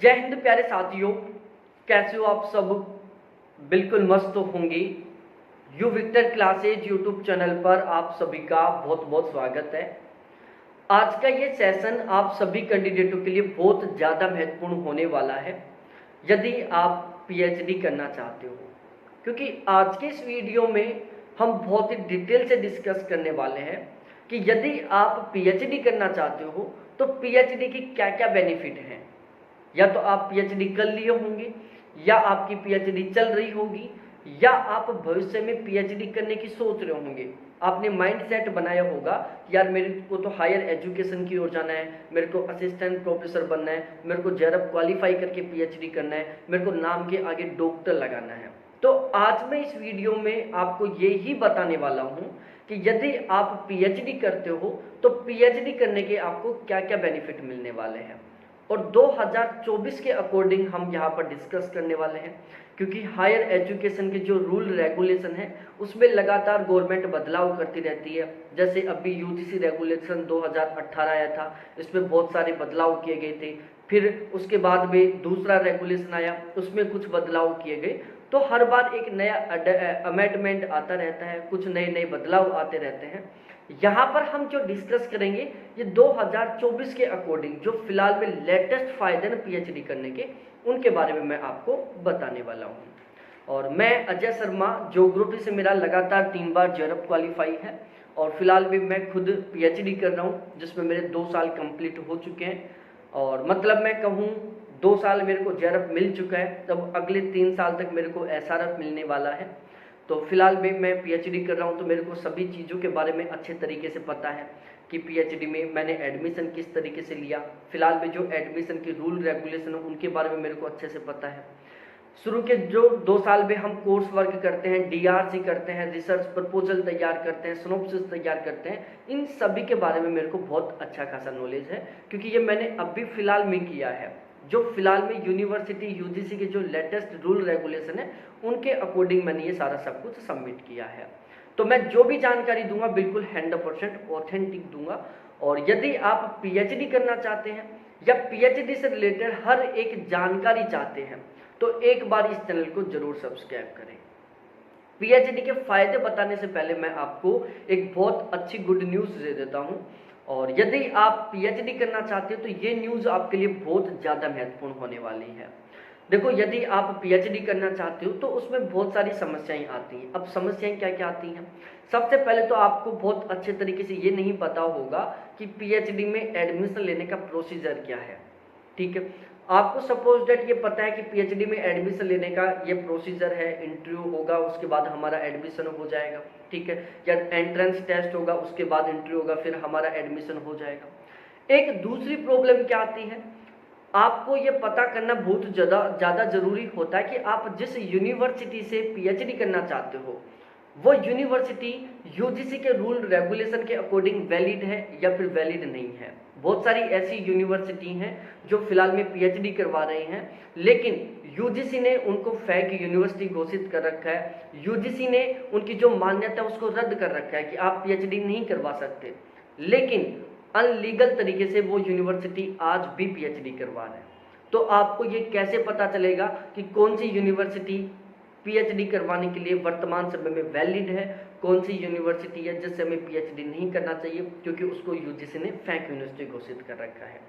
जय हिंद प्यारे साथियों, कैसे हो आप सब। बिल्कुल मस्त होंगे। U Victor classes YouTube channel पर आप सभी का बहुत बहुत स्वागत है। आज का ये सेशन आप सभी कैंडिडेटों के लिए बहुत ज़्यादा महत्वपूर्ण होने वाला है यदि आप पीएचडी करना चाहते हो, क्योंकि आज के इस वीडियो में हम बहुत ही डिटेल से डिस्कस करने वाले हैं कि यदि आप पीएचडी करना चाहते हो तो पीएचडी की क्या क्या बेनिफिट हैं। या तो आप पीएचडी कर लिए होंगे, या आपकी पीएचडी चल रही होगी, या आप भविष्य में पीएचडी करने की सोच रहे होंगे। आपने माइंड सेट बनाया होगा कि यार मेरे को तो हायर एजुकेशन की ओर जाना है, मेरे को असिस्टेंट प्रोफेसर बनना है, मेरे को जेआरएफ क्वालिफाई करके पीएचडी करना है, मेरे को नाम के आगे डॉक्टर लगाना है। तो आज मैं इस वीडियो में आपको ये ही बताने वाला हूँ कि यदि आप पीएचडी करते हो तो पीएचडी करने के आपको क्या क्या बेनिफिट मिलने वाले हैं, और 2024 के अकॉर्डिंग हम यहाँ पर डिस्कस करने वाले हैं। क्योंकि हायर एजुकेशन के जो रूल रेगुलेशन है उसमें लगातार गवर्नमेंट बदलाव करती रहती है। जैसे अभी यूजीसी रेगुलेशन 2018 आया था, इसमें बहुत सारे बदलाव किए गए थे। फिर उसके बाद में दूसरा रेगुलेशन आया, उसमें कुछ बदलाव किए गए। तो हर बार एक नया अमेंडमेंट आता रहता है, कुछ नए नए बदलाव आते रहते हैं। यहाँ पर हम जो डिस्कस करेंगे ये 2024 के अकॉर्डिंग जो फिलहाल में लेटेस्ट फायदे हैं पीएचडी करने के, उनके बारे में मैं आपको बताने वाला हूँ। और मैं अजय शर्मा, ज्योग्राफी से मेरा लगातार 3 बार जेआरएफ क्वालिफाई है, और फिलहाल भी मैं खुद पीएचडी कर रहा हूँ जिसमें मेरे 2 साल कंप्लीट हो चुके हैं। और मतलब मैं कहूँ 2 साल मेरे को जेआरएफ मिल चुका है, तब अगले 3 साल तक मेरे को एसआरएफ मिलने वाला है। तो फिलहाल भी मैं पीएचडी कर रहा हूँ, तो मेरे को सभी चीज़ों के बारे में अच्छे तरीके से पता है कि पीएचडी में मैंने एडमिशन किस तरीके से लिया। फिलहाल में जो एडमिशन के रूल रेगुलेशन है उनके बारे में मेरे को अच्छे से पता है। शुरू के जो 2 साल में हम कोर्स वर्क करते हैं, डीआरसी करते हैं, रिसर्च प्रपोजल तैयार करते हैं, सिनॉप्सिस तैयार करते हैं, इन सभी के बारे में मेरे को बहुत अच्छा खासा नॉलेज है, क्योंकि ये मैंने अभी फिलहाल में किया है। जो फिलहाल में यूनिवर्सिटी यूजीसी के जो लेटेस्ट रूल रेगुलेशन है उनके अकॉर्डिंग मैंने ये सारा सब कुछ सबमिट किया है। तो मैं जो भी जानकारी दूंगा बिल्कुल 100% ऑथेंटिक दूंगा। और यदि आप पीएचडी करना चाहते हैं या पीएचडी से रिलेटेड हर एक जानकारी चाहते हैं तो एक बार इस चैनल को जरूर सब्सक्राइब करें। पीएचडी के फायदे बताने से पहले मैं आपको एक बहुत अच्छी गुड न्यूज़ दे देता हूँ। और यदि आप पीएचडी करना चाहते हो तो ये न्यूज़ आपके लिए बहुत ज़्यादा महत्वपूर्ण होने वाली है। देखो, यदि आप पीएचडी करना चाहते हो तो उसमें बहुत सारी समस्याएं आती हैं। अब समस्याएं क्या क्या आती हैं? सबसे पहले तो आपको बहुत अच्छे तरीके से ये नहीं पता होगा कि पीएचडी में एडमिशन लेने का प्रोसीजर क्या है। ठीक है, आपको सपोज डेट ये पता है कि पीएचडी में एडमिशन लेने का ये प्रोसीजर है, इंटरव्यू होगा, उसके बाद हमारा एडमिशन हो जाएगा। ठीक है, या एंट्रेंस टेस्ट होगा, उसके बाद इंटरव्यू होगा, फिर हमारा एडमिशन हो जाएगा। एक दूसरी प्रॉब्लम क्या आती है, आपको ये पता करना बहुत ज़्यादा जरूरी होता है कि आप जिस यूनिवर्सिटी से पीएचडी करना चाहते हो वो यूनिवर्सिटी यूजीसी के रूल रेगुलेशन के अकॉर्डिंग वैलिड है या फिर वैलिड नहीं है। बहुत सारी ऐसी यूनिवर्सिटी हैं जो फिलहाल में पीएचडी करवा रहे हैं, लेकिन यूजीसी ने उनको फेक यूनिवर्सिटी घोषित कर रखा है। यूजीसी ने उनकी जो मान्यता है उसको रद्द कर रखा है कि आप पीएचडी नहीं करवा सकते, लेकिन अनलीगल तरीके से वो यूनिवर्सिटी आज भी पीएचडी करवा रहे हैं। तो आपको ये कैसे पता चलेगा कि कौन सी यूनिवर्सिटी पीएचडी करवाने के लिए वर्तमान समय में वैलिड है, कौन सी यूनिवर्सिटी है जिससे हमें पीएचडी नहीं करना चाहिए, क्योंकि उसको यूजीसी ने फेक यूनिवर्सिटी घोषित कर रखा है।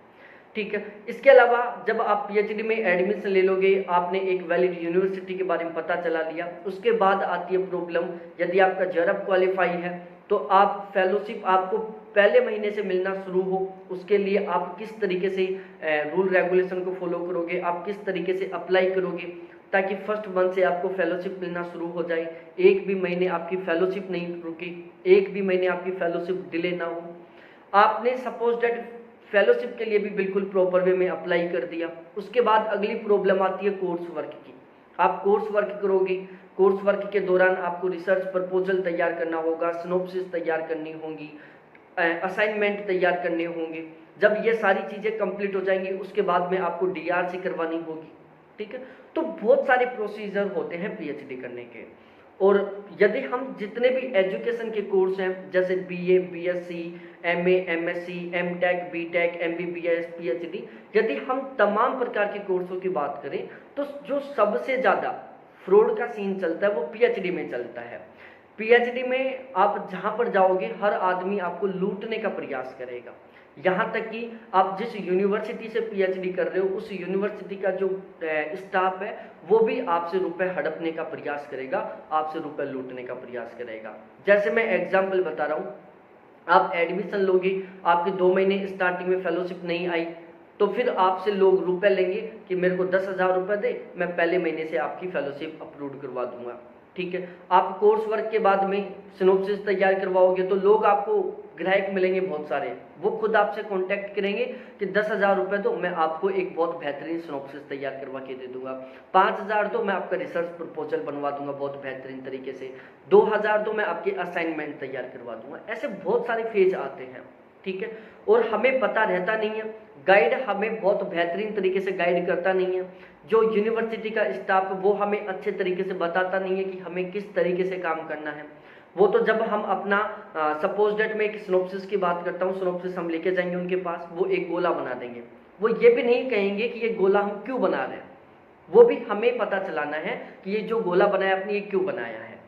ठीक है, इसके अलावा जब आप पीएचडी में एडमिशन ले लोगे, आपने एक वैलिड यूनिवर्सिटी के बारे में पता चला लिया, उसके बाद आती है प्रॉब्लम। यदि आपका जेआरएफ क्वालिफाई है तो आप फेलोशिप आपको पहले महीने से मिलना शुरू हो, उसके लिए आप किस तरीके से रूल रेगुलेशन को फॉलो करोगे, आप किस तरीके से अप्लाई करोगे ताकि फर्स्ट मंथ से आपको फेलोशिप मिलना शुरू हो जाए, एक भी महीने आपकी फेलोशिप नहीं रुकी, एक भी महीने आपकी फेलोशिप डिले ना हो। आपने सपोज डेट फेलोशिप के लिए भी बिल्कुल प्रॉपर वे में अप्लाई कर दिया। उसके बाद अगली प्रॉब्लम आती है कोर्स वर्क की। आप कोर्स वर्क करोगे, कोर्स वर्क के दौरान आपको रिसर्च प्रपोजल तैयार करना होगा, सिनॉप्सिस तैयार करनी होगी, असाइनमेंट तैयार करने होंगे। जब ये सारी चीज़ें कंप्लीट हो जाएंगी उसके बाद में आपको डीआरसी करवानी होगी। ठीक है, तो बहुत सारे प्रोसीजर होते हैं पीएचडी करने के। और यदि हम जितने भी एजुकेशन के कोर्स हैं जैसे BA, BSc, MA, MSc, MTech, BTech, MBBS, PhD, यदि हम तमाम प्रकार के कोर्सों की बात करें तो जो सबसे ज़्यादा फ्रॉड का सीन चलता है वो पीएचडी में चलता है। पीएचडी में आप जहाँ पर जाओगे हर आदमी आपको लूटने का प्रयास करेगा। यहाँ तक कि आप जिस यूनिवर्सिटी से पीएचडी कर रहे हो उस यूनिवर्सिटी का जो स्टाफ है वो भी आपसे रुपए हड़पने का प्रयास करेगा, आपसे रुपए लूटने का प्रयास करेगा। जैसे मैं एग्जाम्पल बता रहा हूँ, आप एडमिशन लोगे, आपके 2 महीने स्टार्टिंग में फेलोशिप नहीं आई तो फिर आपसे लोग रुपए लेंगे कि मेरे को 10,000 रुपये दे, मैं पहले महीने से आपकी फेलोशिप अप्रूव करवा दूंगा। ठीक है, आप कोर्स वर्क के बाद में सिनॉप्सिस तैयार करवाओगे तो लोग आपको ग्राहक मिलेंगे बहुत सारे, वो खुद आपसे कांटेक्ट करेंगे कि 10,000 रुपये दो, मैं आपको एक बहुत बेहतरीन सिनॉप्सिस तैयार करवा के दे दूंगा। 5,000 दो, मैं आपका रिसर्च प्रपोजल बनवा दूंगा बहुत बेहतरीन तरीके से। 2,000 दो, मैं आपकी असाइनमेंट तैयार करवा दूंगा। ऐसे बहुत सारे फेज आते हैं। ठीक है, और हमें पता रहता नहीं है, गाइड हमें बहुत बेहतरीन तरीके से गाइड करता नहीं है, जो यूनिवर्सिटी का स्टाफ वो हमें अच्छे तरीके से बताता नहीं है कि हमें किस तरीके से काम करना है। वो तो जब हम अपना सपोज डेट में एक सिनॉप्सिस की बात करता हूँ, सिनॉप्सिस हम लेके जाएंगे उनके पास, वो एक गोला बना देंगे, वो ये भी नहीं कहेंगे कि ये गोला हम क्यों बना रहे हैं, वो भी हमें पता चलाना है कि ये जो गोला बनाया आपने ये क्यों बनाया है।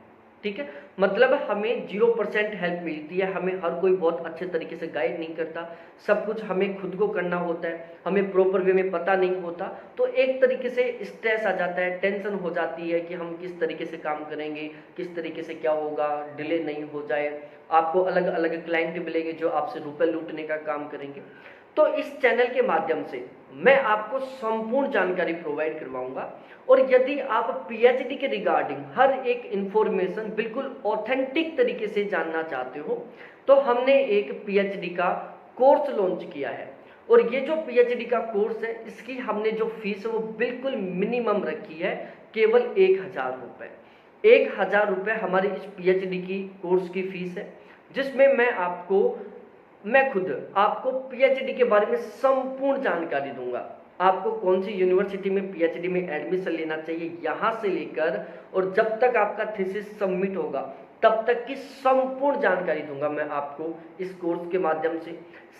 ठीक है, मतलब हमें 0% हेल्प मिलती है, हमें हर कोई बहुत अच्छे तरीके से गाइड नहीं करता, सब कुछ हमें खुद को करना होता है, हमें प्रॉपर वे में पता नहीं होता, तो एक तरीके से स्ट्रेस आ जाता है, टेंशन हो जाती है कि हम किस तरीके से काम करेंगे, किस तरीके से क्या होगा, डिले नहीं हो जाए। आपको अलग अलग क्लाइंट मिलेंगे जो आपसे रुपए लूटने का काम करेंगे। तो इस चैनल के माध्यम से मैं आपको संपूर्ण जानकारी प्रोवाइड करवाऊंगा, और यदि आप पीएचडी के रिगार्डिंग हर एक इंफॉर्मेशन बिल्कुल ऑथेंटिक तरीके से जानना चाहते हो तो हमने एक पीएचडी का कोर्स लॉन्च किया है। और ये जो पीएचडी का कोर्स है इसकी हमने जो फीस है वो बिल्कुल मिनिमम रखी है, केवल 1,000 रुपये। 1,000 रुपये हमारी इस पीएचडी की कोर्स की फीस है, जिसमें मैं खुद आपको पीएचडी के बारे में संपूर्ण जानकारी दूंगा। आपको कौन सी यूनिवर्सिटी में पीएचडी में एडमिशन लेना चाहिए यहाँ से लेकर और जब तक आपका थीसिस सबमिट होगा तब तक की संपूर्ण जानकारी दूंगा मैं आपको इस कोर्स के माध्यम से।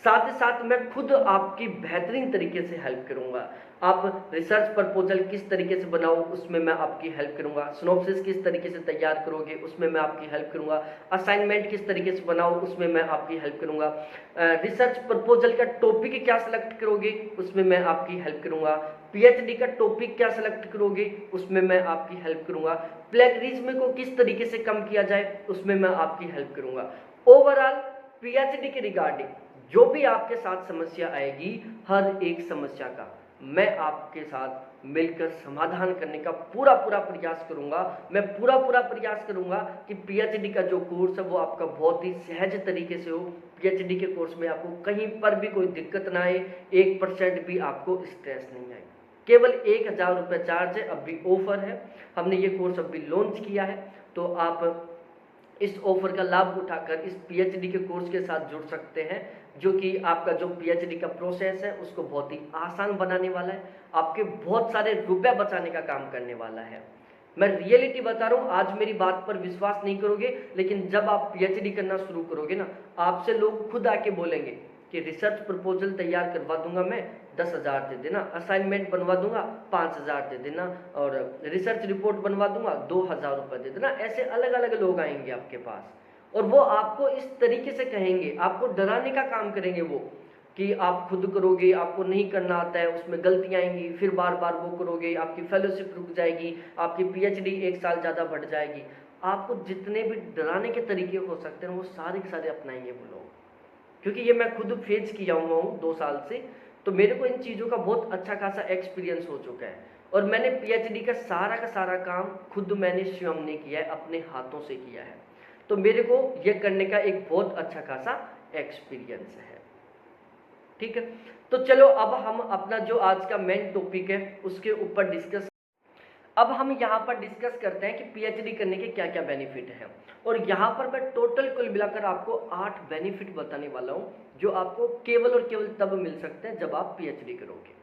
साथ ही साथ मैं खुद आपकी बेहतरीन तरीके से हेल्प करूंगा। आप रिसर्च प्रपोजल किस तरीके से बनाओ उसमें मैं आपकी हेल्प करूंगा, सिनॉप्सिस किस तरीके से तैयार करोगे उसमें मैं आपकी हेल्प करूंगा, असाइनमेंट किस तरीके से बनाओ उसमें मैं आपकी हेल्प करूंगा, रिसर्च प्रपोजल का टॉपिक क्या सिलेक्ट करोगे उसमें मैं आपकी हेल्प करूंगा, पीएचडी का टॉपिक क्या सिलेक्ट करोगे उसमें मैं आपकी हेल्प करूंगा, प्लेगरिज्म को किस तरीके से कम किया जाए उसमें मैं आपकी हेल्प करूंगा। ओवरऑल पीएचडी के रिगार्डिंग जो भी आपके साथ समस्या आएगी हर एक समस्या का मैं आपके साथ मिलकर समाधान करने का पूरा प्रयास करूंगा। मैं पूरा प्रयास करूंगा कि पीएचडी का जो कोर्स है वो आपका बहुत ही सहज तरीके से हो। पीएचडी के कोर्स में आपको कहीं पर भी कोई दिक्कत ना आए, 1% भी आपको स्ट्रेस नहीं आए। केवल 1,000 रुपये चार्ज है, अभी ऑफर है, हमने ये कोर्स अभी लॉन्च किया है, तो आप इस ऑफर का लाभ उठाकर इस पीएचडी के कोर्स के साथ जुड़ सकते हैं, जो कि आपका जो पीएचडी का प्रोसेस है उसको बहुत ही आसान बनाने वाला है, आपके बहुत सारे रुपए बचाने का काम करने वाला है। मैं रियलिटी बता रहा हूँ, आज मेरी बात पर विश्वास नहीं करोगे, लेकिन जब आप पीएचडी करना शुरू करोगे ना, आपसे लोग खुद आके बोलेंगे कि रिसर्च प्रपोजल तैयार करवा दूंगा मैं, 10,000 दे देना, असाइनमेंट बनवा दूंगा 5,000 दे देना, और रिसर्च रिपोर्ट बनवा दूंगा 2,000 रुपये दे देना। ऐसे अलग अलग लोग आएंगे आपके पास और वो आपको इस तरीके से कहेंगे, आपको डराने का काम करेंगे वो कि आप खुद करोगे, आपको नहीं करना आता है, उसमें गलतियां आएंगी, फिर बार बार वो करोगे, आपकी फेलोशिप रुक जाएगी, आपकी पीएचडी 1 साल ज़्यादा बढ़ जाएगी। आपको जितने भी डराने के तरीके हो सकते हैं वो सारे के सारे अपनाएंगे वो लोग, क्योंकि ये मैं खुद फेज किया हुआ हूँ 2 साल से, तो मेरे को इन चीज़ों का बहुत अच्छा खासा एक्सपीरियंस हो चुका है। और मैंने पीएचडी का सारा काम खुद मैंने स्वयं ने किया है, अपने हाथों से किया है, तो मेरे को ये करने का एक बहुत अच्छा खासा एक्सपीरियंस है। ठीक है, तो चलो अब हम अपना जो आज का मेन टॉपिक है उसके ऊपर डिस्कस, अब हम यहाँ पर डिस्कस करते हैं कि पीएचडी करने के क्या क्या बेनिफिट हैं। और यहाँ पर मैं टोटल कुल मिलाकर आपको 8 बेनिफिट बताने वाला हूँ जो आपको केवल और केवल तब मिल सकते हैं जब आप पीएचडी करोगे।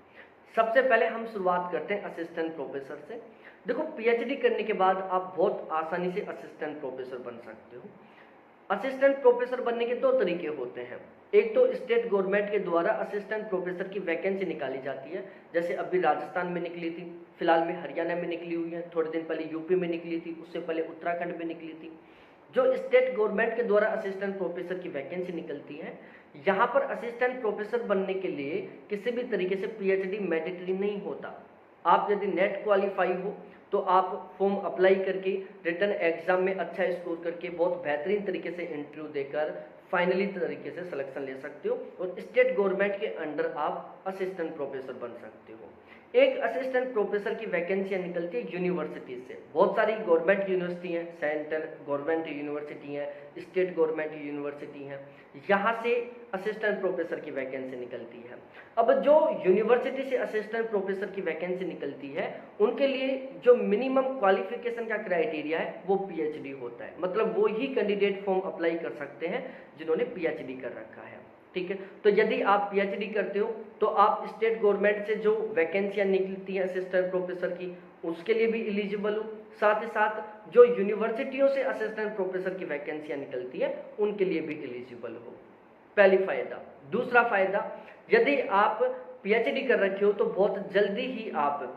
सबसे पहले हम शुरुआत करते हैं असिस्टेंट प्रोफेसर से। देखो, पीएचडी करने के बाद आप बहुत आसानी से असिस्टेंट प्रोफेसर बन सकते हो। असिस्टेंट प्रोफेसर बनने के दो तरीके होते हैं। एक तो स्टेट गवर्नमेंट के द्वारा असिस्टेंट प्रोफेसर की वैकेंसी निकाली जाती है, जैसे अभी राजस्थान में निकली थी, फिलहाल में हरियाणा में निकली हुई है, थोड़े दिन पहले यूपी में निकली थी, उससे पहले उत्तराखंड में निकली थी। जो स्टेट गवर्नमेंट के द्वारा असिस्टेंट प्रोफेसर की वैकेंसी निकलती है, यहाँ पर असिस्टेंट प्रोफेसर बनने के लिए किसी भी तरीके से पीएचडी मैंडेटरी नहीं होता। आप यदि नेट क्वालिफाई हो तो आप फॉर्म अप्लाई करके रिटन एग्जाम में अच्छा स्कोर करके बहुत बेहतरीन तरीके से इंटरव्यू देकर फाइनली तरीके से सिलेक्शन ले सकते हो और स्टेट गवर्नमेंट के अंडर आप असिस्टेंट प्रोफेसर बन सकते हो। एक असिस्टेंट प्रोफेसर की वैकेंसियां निकलती है यूनिवर्सिटी से। बहुत सारी गवर्नमेंट यूनिवर्सिटी हैं, सेंट्रल गवर्नमेंट यूनिवर्सिटी हैं, स्टेट गवर्नमेंट यूनिवर्सिटी हैं, यहाँ से असिस्टेंट प्रोफेसर की वैकेंसी निकलती है। अब जो यूनिवर्सिटी से असिस्टेंट प्रोफेसर की वैकेंसी निकलती है, उनके लिए जो मिनिमम क्वालिफिकेशन का क्राइटेरिया है वो पीएचडी होता है। मतलब वो ही कैंडिडेट फॉर्म अप्लाई कर सकते हैं जिन्होंने पीएचडी कर रखा है। ठीक है, तो यदि आप पीएचडी करते हो तो आप स्टेट गवर्नमेंट से जो वैकेंसियां निकलती हैं असिस्टेंट प्रोफेसर की, उसके लिए भी एलिजिबल हो। साथ ही साथ जो यूनिवर्सिटियों से असिस्टेंट प्रोफेसर की वैकेंसियां निकलती हैं उनके लिए भी एलिजिबल हो। पहली फायदा। दूसरा फायदा, यदि आप पीएचडी कर रखे हो तो बहुत जल्दी ही आप,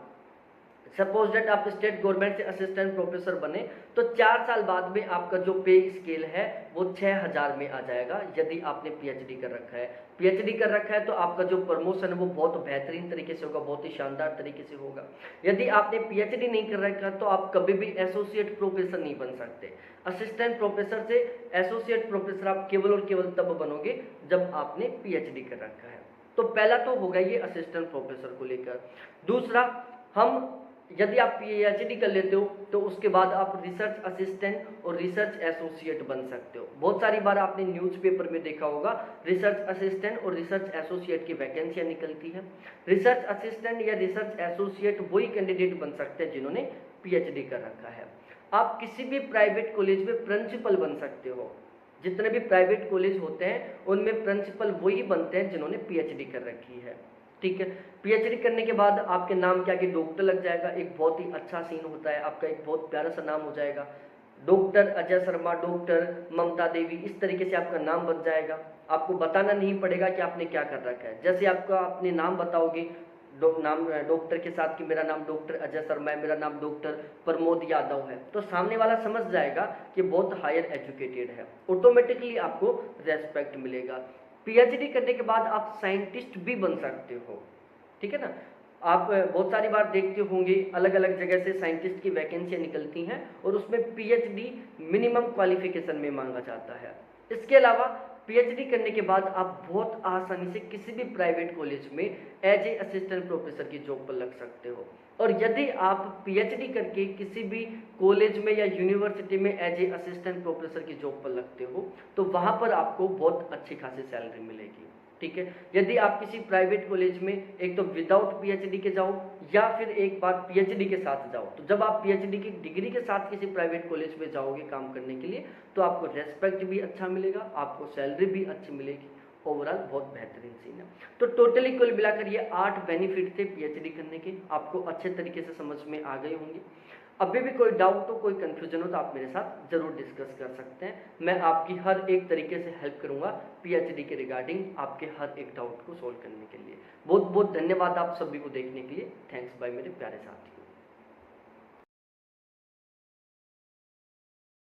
सपोज दैट आप स्टेट गवर्नमेंट से असिस्टेंट प्रोफेसर बने तो 4 साल बाद में आपका जो पे स्केल है वो 6000 में आ जाएगा यदि आपने पीएचडी कर रखा है। पीएचडी कर रखा है तो आपका जो प्रमोशन है वो बहुत बेहतरीन तरीके से होगा, बहुत ही शानदार तरीके से होगा। यदि आपने पीएचडी नहीं कर रखा तो आप कभी भी एसोसिएट प्रोफेसर नहीं बन सकते। असिस्टेंट प्रोफेसर से एसोसिएट प्रोफेसर आप केवल और केवल तब बनोगे जब आपने पीएचडी कर रखा है। तो पहला तो होगा ये असिस्टेंट प्रोफेसर को लेकर। दूसरा, हम यदि आप पीएचडी कर लेते हो तो उसके बाद आप रिसर्च असिस्टेंट और रिसर्च एसोसिएट बन सकते हो। बहुत सारी बार आपने न्यूज़पेपर में देखा होगा रिसर्च असिस्टेंट और रिसर्च एसोसिएट की वैकेंसियां निकलती हैं। रिसर्च असिस्टेंट या रिसर्च एसोसिएट वही कैंडिडेट बन सकते हैं जिन्होंने पीएचडी कर रखा है। आप किसी भी प्राइवेट कॉलेज में प्रिंसिपल बन सकते हो। जितने भी प्राइवेट कॉलेज होते हैं उनमें प्रिंसिपल वही बनते हैं जिन्होंने पीएचडी कर रखी है। ठीक है, पीएचडी करने के बाद आपके नाम के आगे डॉक्टर लग जाएगा, एक बहुत ही अच्छा सीन होता है, आपका एक बहुत प्यारा सा नाम हो जाएगा, डॉक्टर अजय शर्मा, डॉक्टर ममता देवी, इस तरीके से आपका नाम बन जाएगा। आपको बताना नहीं पड़ेगा कि आपने क्या कर रखा है। जैसे आपका अपने नाम बताओगे नाम डॉक्टर के साथ कि मेरा नाम डॉक्टर अजय शर्मा है, मेरा नाम डॉक्टर प्रमोद यादव है, तो सामने वाला समझ जाएगा कि बहुत हायर एजुकेटेड है, ऑटोमेटिकली आपको रेस्पेक्ट मिलेगा। पीएचडी करने के बाद आप साइंटिस्ट भी बन सकते हो। ठीक है ना, आप बहुत सारी बार देखते होंगे अलग अलग जगह से साइंटिस्ट की वैकेंसियां निकलती हैं और उसमें पीएचडी मिनिमम क्वालिफिकेशन में मांगा जाता है। इसके अलावा पीएचडी करने के बाद आप बहुत आसानी से किसी भी प्राइवेट कॉलेज में एज ए असिस्टेंट प्रोफेसर की जॉब पर लग सकते हो। और यदि आप पीएचडी करके किसी भी कॉलेज में या यूनिवर्सिटी में एज ए असिस्टेंट प्रोफेसर की जॉब पर लगते हो तो वहाँ पर आपको बहुत अच्छी खासी सैलरी मिलेगी। ठीक है, यदि आप किसी प्राइवेट कॉलेज में एक तो विदाउट पीएचडी के जाओ या फिर एक बार पीएचडी के साथ जाओ, तो जब आप पीएचडी की डिग्री के साथ किसी प्राइवेट कॉलेज में जाओगे काम करने के लिए तो आपको रेस्पेक्ट भी अच्छा मिलेगा, आपको सैलरी भी अच्छी मिलेगी। ओवरऑल बहुत बेहतरीन सीन है। तो टोटली कुल मिलाकर ये 8 बेनिफिट थे पीएचडी करने के, आपको अच्छे तरीके से समझ में आ गए होंगे। अभी भी कोई डाउट हो, कोई कंफ्यूजन हो तो आप मेरे साथ जरूर डिस्कस कर सकते हैं। मैं आपकी हर एक तरीके से हेल्प करूंगा पीएचडी के रिगार्डिंग, आपके हर एक डाउट को सोल्व करने के लिए। बहुत बहुत धन्यवाद आप सभी को देखने के लिए। थैंक्स बाय मेरे प्यारे साथियों।